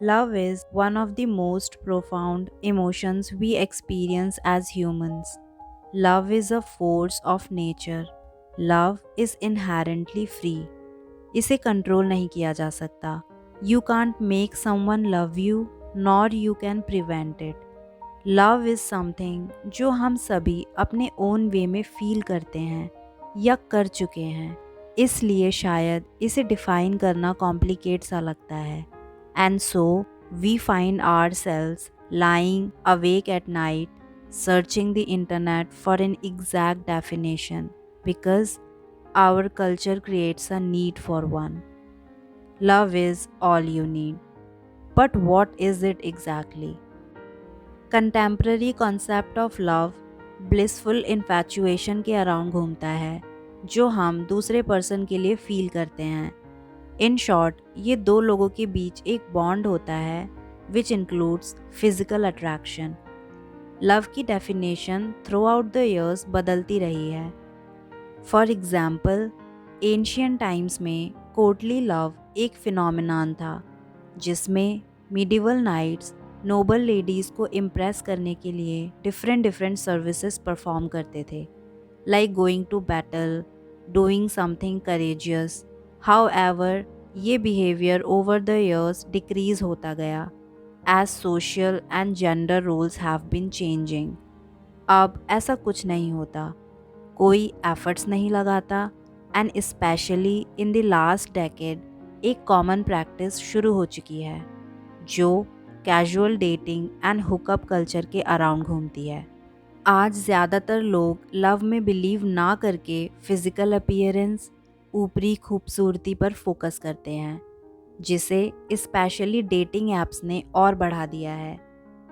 Love is one of the most profound emotions we experience as humans. Love is a force of nature. Love is inherently free. इसे control नहीं किया जा सकता. You can't make someone love you, nor you can prevent it. Love is something जो हम सभी अपने own way में फील करते हैं या कर चुके हैं, इसलिए शायद इसे डिफ़ाइन करना कॉम्प्लिकेट सा लगता है. And so we find ourselves lying awake at night searching the internet for an exact definition because our culture creates a need for one. Love is all you need. But what is it exactly? Contemporary concept of love blissful infatuation के around घूमता है जो हम दूसरे person के लिए feel करते हैं. इन शॉर्ट, ये दो लोगों के बीच एक बॉन्ड होता है which includes physical attraction. Love की definition throughout the years बदलती रही है. फॉर एग्जाम्पल, एंशियंट टाइम्स में कोर्टली लव एक फिनोमिनान था जिसमें मिडिवल नाइट्स नोबल लेडीज़ को इम्प्रेस करने के लिए डिफरेंट सर्विसेज परफॉर्म करते थे, like going to battle, doing something courageous. However, ये behaviour over the years decrease होता गया as social and gender roles have been changing. अब ऐसा कुछ नहीं होता, कोई एफर्ट्स नहीं लगाता, and specially in the last decade एक कॉमन प्रैक्टिस शुरू हो चुकी है जो casual dating and hookup culture के अराउंड घूमती है. आज ज़्यादातर लोग लव में बिलीव ना करके फिज़िकल अपीयरेंस, ऊपरी खूबसूरती पर फोकस करते हैं, जिसे स्पेशली डेटिंग ऐप्स ने और बढ़ा दिया है,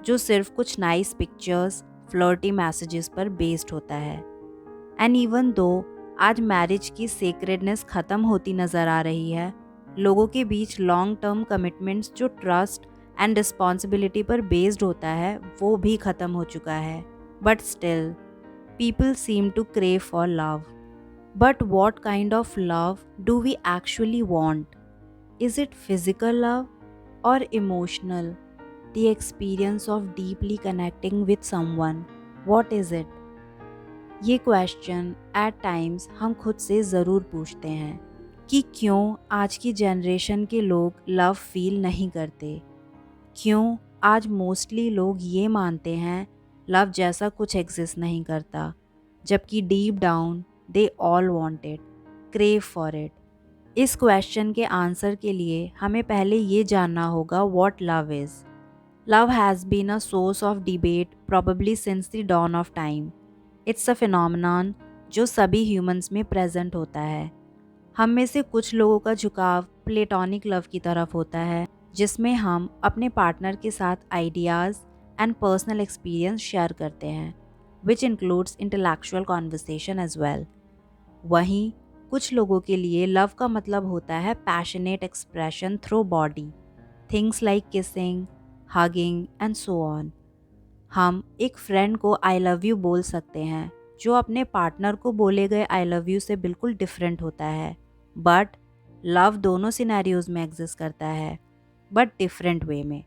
जो सिर्फ कुछ नाइस पिक्चर्स, फ्लर्टी मैसेजेस पर बेस्ड होता है. एंड इवन दो आज मैरिज की सेक्रेडनेस ख़त्म होती नज़र आ रही है, लोगों के बीच लॉन्ग टर्म कमिटमेंट्स जो ट्रस्ट एंड रिस्पॉन्सिबिलिटी पर बेस्ड होता है वो भी ख़त्म हो चुका है. But still people seem to crave for love. But what kind of love do we actually want? Is it physical love or emotional, the experience of deeply connecting with someone? What is it? ये question at times हम खुद से ज़रूर पूछते हैं कि क्यों आज की जनरेशन के लोग लव फील नहीं करते. क्यों आज मोस्टली लोग ये मानते हैं लव जैसा कुछ एग्जिस्ट नहीं करता, जबकि deep down they all want it, crave for it. इस क्वेश्चन के आंसर के लिए हमें पहले ये जानना होगा what love is. Love has been a source of debate probably since the dawn of time. It's a phenomenon जो सभी ह्यूमंस में प्रेजेंट होता है. हम में से कुछ लोगों का झुकाव प्लेटोनिक लव की तरफ होता है, जिसमें हम अपने पार्टनर के साथ ideas and personal experience share करते हैं, which includes intellectual conversation as well. वहीं कुछ लोगों के लिए लव का मतलब होता है passionate expression through body, things like kissing, hugging and so on. हम एक फ्रेंड को आई लव यू बोल सकते हैं जो अपने पार्टनर को बोले गए आई लव यू से बिल्कुल डिफरेंट होता है. बट लव दोनों सिनेरियोज में एग्जिस्ट करता है, बट डिफरेंट वे में.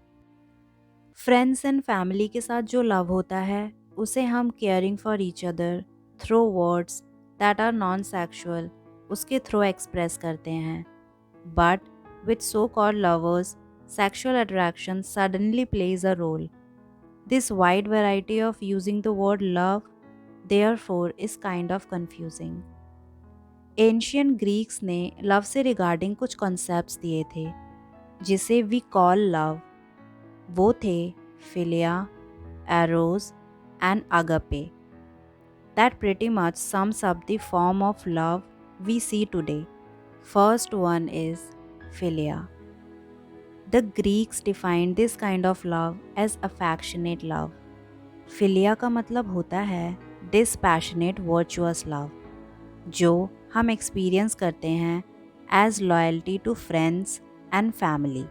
फ्रेंड्स एंड फैमिली के साथ जो लव होता है उसे हम caring for each other through words that are non sexual उसके थ्रू एक्सप्रेस करते हैं. But with so called lovers, sexual attraction suddenly plays a role. This wide variety of using the word love therefore is kind of confusing. Ancient Greeks ने love से regarding कुछ concepts दिए थे जिसे we call love. वो थे philia, eros and agape. That pretty much sums up the form of love we see today. First one is philia. The Greeks defined this kind of love as affectionate love. Philia का मतलब होता है dispassionate virtuous love, जो हम experience करते हैं as loyalty to friends and family.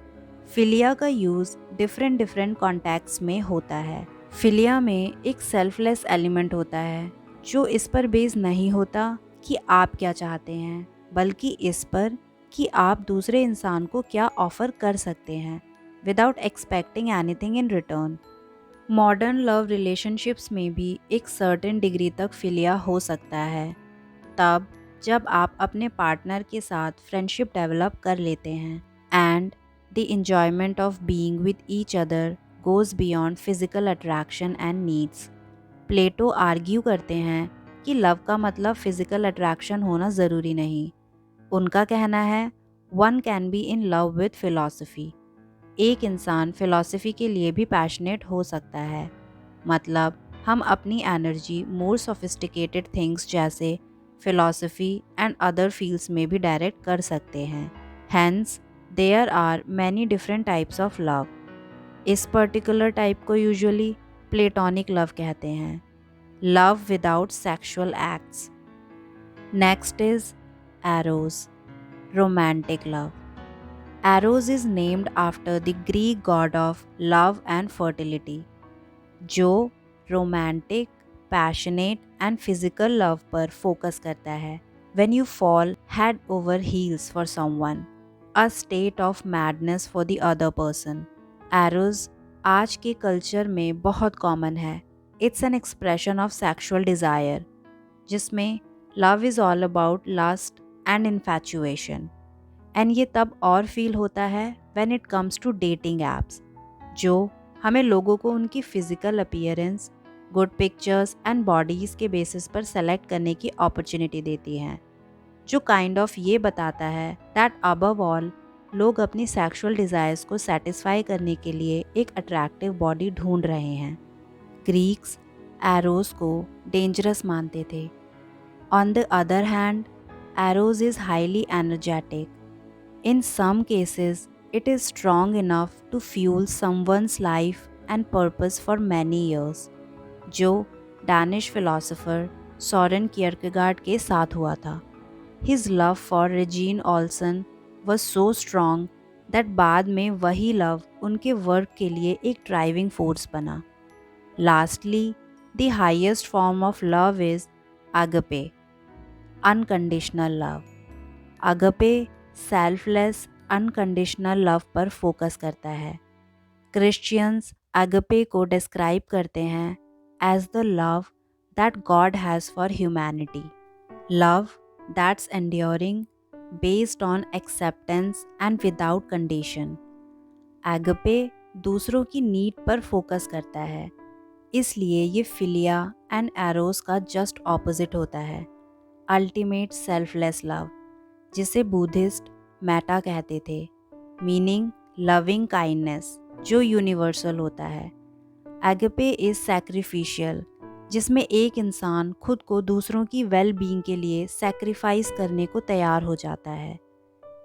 Philia का use different contexts में होता है. फिलिया में एक सेल्फलेस एलिमेंट होता है जो इस पर बेस नहीं होता कि आप क्या चाहते हैं, बल्कि इस पर कि आप दूसरे इंसान को क्या ऑफ़र कर सकते हैं. without expecting anything in return. Modern love relationships में भी एक सर्टेन डिग्री तक फिलिया हो सकता है, तब जब आप अपने पार्टनर के साथ फ्रेंडशिप डेवलप कर लेते हैं and the enjoyment of being with each other goes beyond physical attraction and needs. Plato argue करते हैं कि लव का मतलब फिजिकल अट्रैक्शन होना ज़रूरी नहीं। उनका कहना है, one can be in love with philosophy. एक इंसान फिलॉसफी के लिए भी पैशनेट हो सकता है, मतलब हम अपनी एनर्जी मोर सोफिस्टिकेटेड थिंग्स जैसे फिलॉसफी एंड अदर फील्ड्स में भी डायरेक्ट कर सकते हैं। Hence there are many different types of love. इस पर्टिकुलर टाइप को यूजुअली प्लेटोनिक लव कहते हैं, love without sexual acts. Next is Eros, romantic love. Eros is named after the Greek god of love and fertility, जो romantic, passionate and physical love पर focus करता है। When you fall head over heels for someone, a state of madness for the other person. Eros आज के culture में बहुत common है। It's an expression of sexual desire, जिसमें love is all about lust and infatuation. And ये तब और feel होता है when it comes to dating apps, जो हमें लोगों को उनकी physical appearance, good pictures and bodies के बेसिस पर सेलेक्ट करने की अपॉर्चुनिटी देती हैं, जो काइंड ऑफ ये बताता है दैट अबव ऑल लोग अपनी सेक्सुअल डिज़ायर्स को सेटिस्फाई करने के लिए एक अट्रैक्टिव बॉडी ढूंढ रहे हैं। ग्रीक्स एरोस को डेंजरस मानते थे। On the other hand, arrows is highly energetic. In some cases, it is strong enough to fuel someone's life and purpose for many years, जो डैनिश फिलोसोफर सोरेन कियरकेगार्ड के साथ हुआ था। His love for Regine Olsen was so strong that बाद में वही love उनके work के लिए एक ड्राइविंग फोर्स बना। Lastly, the highest form of love is agape, unconditional love. agape selfless unconditional love पर फोकस करता है। क्रिश्चियंस अगपे को डिस्क्राइब करते हैं as the love that God has for humanity, love that's enduring, based on acceptance and without condition. Agape दूसरों की need पर focus करता है, इसलिए ये फिलिया एंड एरोस का जस्ट ऑपोजिट होता है, अल्टीमेट सेल्फलेस लव, जिसे बुद्धिस्ट मैटा कहते थे, मीनिंग लविंग काइंडनेस, जो यूनिवर्सल होता है। एगपे इज सैक्रिफिशियल, जिसमें एक इंसान खुद को दूसरों की वेल बीइंग के लिए सैक्रिफाइस करने को तैयार हो जाता है।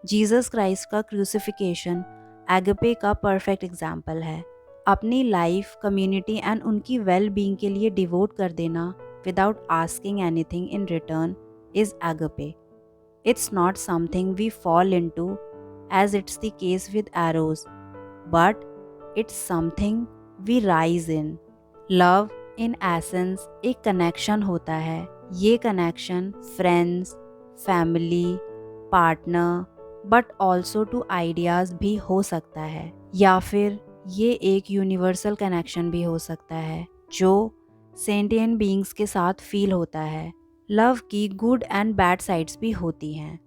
जीसस क्राइस्ट का क्रूसिफिकेशन एगपे का परफेक्ट एग्जाम्पल है। अपनी लाइफ, कम्युनिटी एंड उनकी वेल बीइंग के लिए डिवोट कर देना without asking anything in return is agape. It's not something we fall into, as it's the case with arrows, but it's something we rise in. Love, in essence, एक connection होता है। ये connection friends, family, partner, but also to ideas भी हो सकता है, या फिर ये एक यूनिवर्सल कनेक्शन भी हो सकता है, जो सेंटिएंट बीइंग्स के साथ फील होता है। लव की गुड एंड बैड साइड्स भी होती हैं।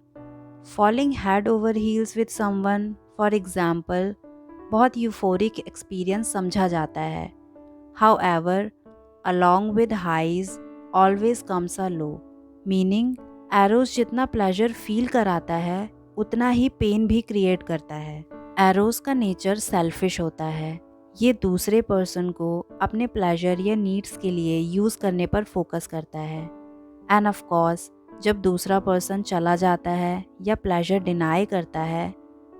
Falling head over heels with someone, for example, बहुत यूफोरिक एक्सपीरियंस समझा जाता है। However, along with highs always comes a low, meaning eros जितना प्लेजर फील कराता है उतना ही पेन भी क्रिएट करता है। एरोस का नेचर सेल्फिश होता है। ये दूसरे पर्सन को अपने प्लेजर या नीड्स के लिए यूज़ करने पर फोकस करता है। एंड ऑफ कोर्स, जब दूसरा पर्सन चला जाता है या प्लेजर डिनाई करता है,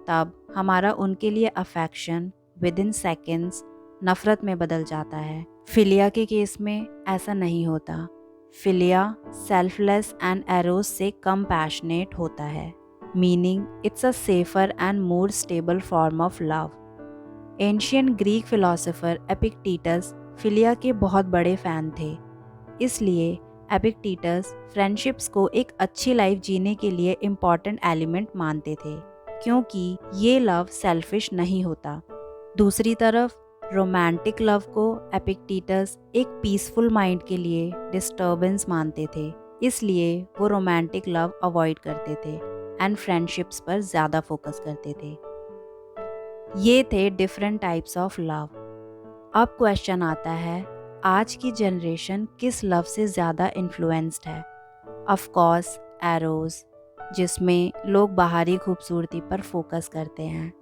तब हमारा उनके लिए अफेक्शन विद इन सेकेंड्स नफ़रत में बदल जाता है। फिलिया के केस में ऐसा नहीं होता। फिलिया सेल्फलेस एंड एरोस से कम पैशनेट होता है, meaning it's a safer and more stable form of love. Ancient Greek philosopher Epictetus philia के बहुत बड़े फ़ैन थे, इसलिए एपिक्टेटस फ्रेंडशिप्स को एक अच्छी लाइफ जीने के लिए इम्पॉर्टेंट एलिमेंट मानते थे, क्योंकि ये लव सेल्फिश नहीं होता। दूसरी तरफ रोमांटिक लव को एपिक्टेटस एक पीसफुल माइंड के लिए डिस्टर्बेंस मानते थे, इसलिए वो रोमांटिक लव अवॉइड करते थे एंड फ्रेंडशिप्स पर ज़्यादा फोकस करते थे। ये थे डिफरेंट टाइप्स ऑफ लव। अब क्वेश्चन आता है, आज की जनरेशन किस लव से ज़्यादा इन्फ्लुएंस्ड है? ऑफ कोर्स एरोज, जिसमें लोग बाहरी खूबसूरती पर फोकस करते हैं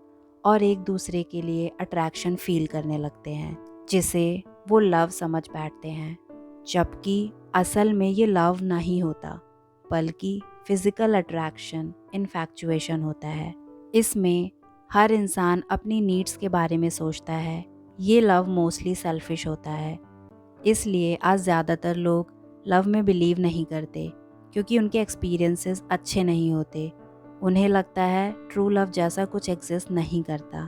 और एक दूसरे के लिए अट्रैक्शन फील करने लगते हैं, जिसे वो लव समझ बैठते हैं, जबकि असल में ये लव नहीं होता, बल्कि फिजिकल अट्रैक्शन, इन्फैक्चुएशन होता है। इसमें हर इंसान अपनी नीड्स के बारे में सोचता है। ये लव मोस्टली सेल्फिश होता है। इसलिए आज ज़्यादातर लोग लव में बिलीव नहीं करते, क्योंकि उनके एक्सपीरियंसेस अच्छे नहीं होते। उन्हें लगता है ट्रू लव जैसा कुछ एग्जिस्ट नहीं करता।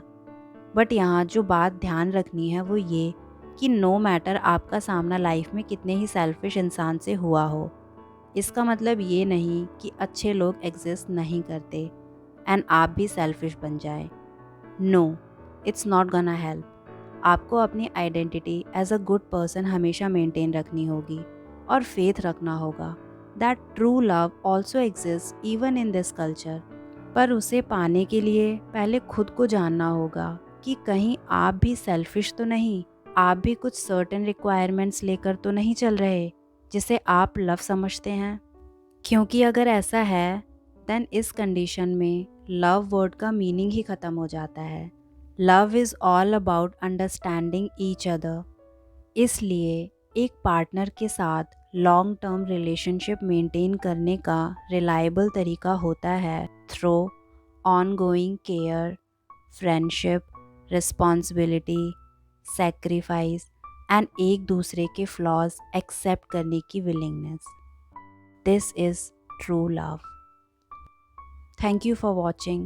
बट यहाँ जो बात ध्यान रखनी है वो ये कि नो मैटर आपका सामना लाइफ में कितने ही सेल्फिश इंसान से हुआ हो, इसका मतलब ये नहीं कि अच्छे लोग एग्जिस्ट नहीं करते एंड आप भी सेल्फिश बन जाए। No, it's not gonna help. आपको अपनी identity as a good person हमेशा मेंटेन रखनी होगी और फेथ रखना होगा that true love also exist even in this culture. पर उसे पाने के लिए पहले खुद को जानना होगा कि कहीं आप भी सेल्फिश तो नहीं, आप भी कुछ सर्टेन रिक्वायरमेंट्स लेकर तो नहीं चल रहे जिसे आप लव समझते हैं। क्योंकि अगर ऐसा है देन इस कंडीशन में लव वर्ड का मीनिंग ही ख़त्म हो जाता है। Love is all about understanding each other. इसलिए एक पार्टनर के साथ लॉन्ग टर्म रिलेशनशिप मेंटेन करने का रिलायबल तरीका होता है through ongoing care, friendship, responsibility, sacrifice and एक दूसरे के फ्लॉज एक्सेप्ट करने की willingness. This is true love. Thank you for watching.